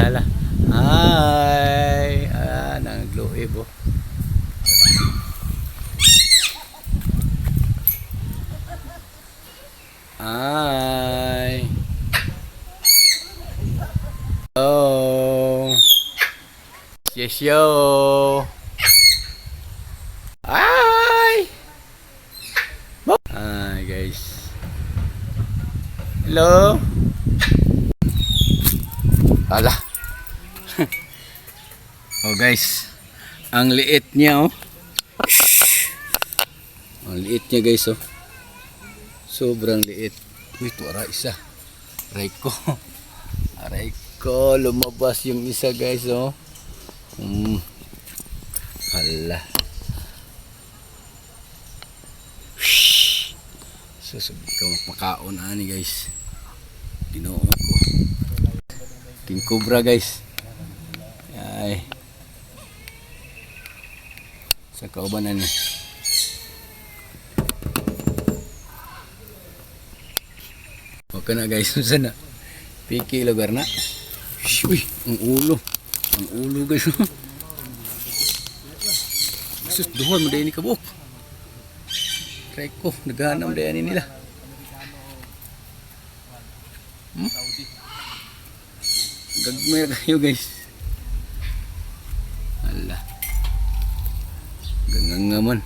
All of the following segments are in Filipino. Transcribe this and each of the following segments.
hala. Ay, nagluib oh. Ay. Oh. Yes, yo. Ay. Ay, guys. Hello. Ala. Oh, guys. Ang liit niya, oh. Ang liit niya, guys, oh. Sobrang liit. Uy, tuwara isa. Aray ko. Aray ko. Lumabas yung isa, guys, oh. Hala. Susubik ka makaon ani, guys. Ginoo ko. King Cobra, guys. Ay. Sa kaubanan niya. Okay na, guys. Sana piki lugar na. Uy, ang ulo. Ang ulo, guys. Sus, duhon mo din ni kabuk. Try ko, naghanam din nila. Gagmay kayo, guys. Hala. Gangangaman.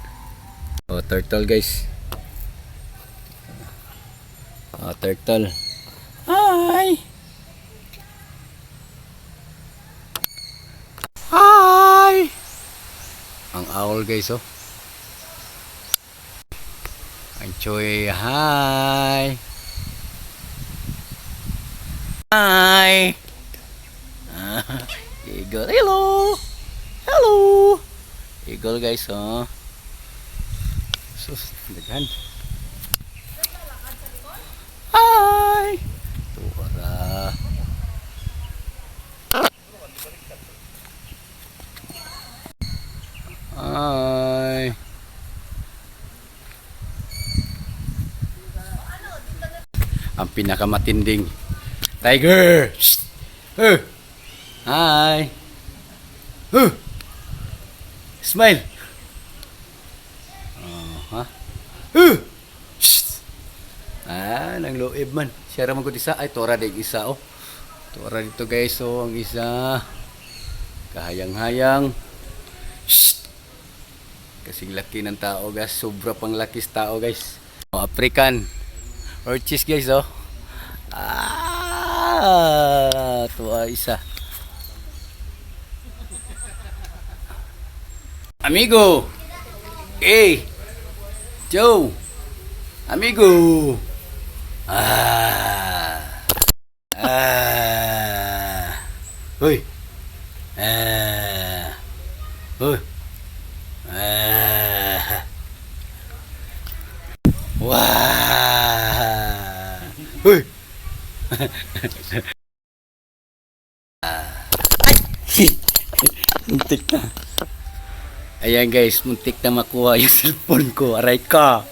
Oh, turtle, guys. Oh, turtle. Hi. Hi. Ang owl, guys, oh. Ang choy, hi. Hi. Eagle, hello. Hello. Eagle, guys, oh. Sus, daghan. Hi. Tuwara. Hi. Ang pinakamatinding tiger. Hi. Smile. Ha? Nang loib man. Siya ramang ko isa. Ay, tora din isa, oh. Tora dito, guys, oh. Ang isa. Kahayang-hayang. Kasing laki ng tao, guys. Sobra pang laki sa tao, guys. Oh, African orchis, guys, oh. Tuwa isa. Amigo. Hey. Joe. Amigo. Hoy. Hoy. Wah. Hoy. Muntik na. Ayan, guys, muntik na makuha yung cellphone ko. Aray ka.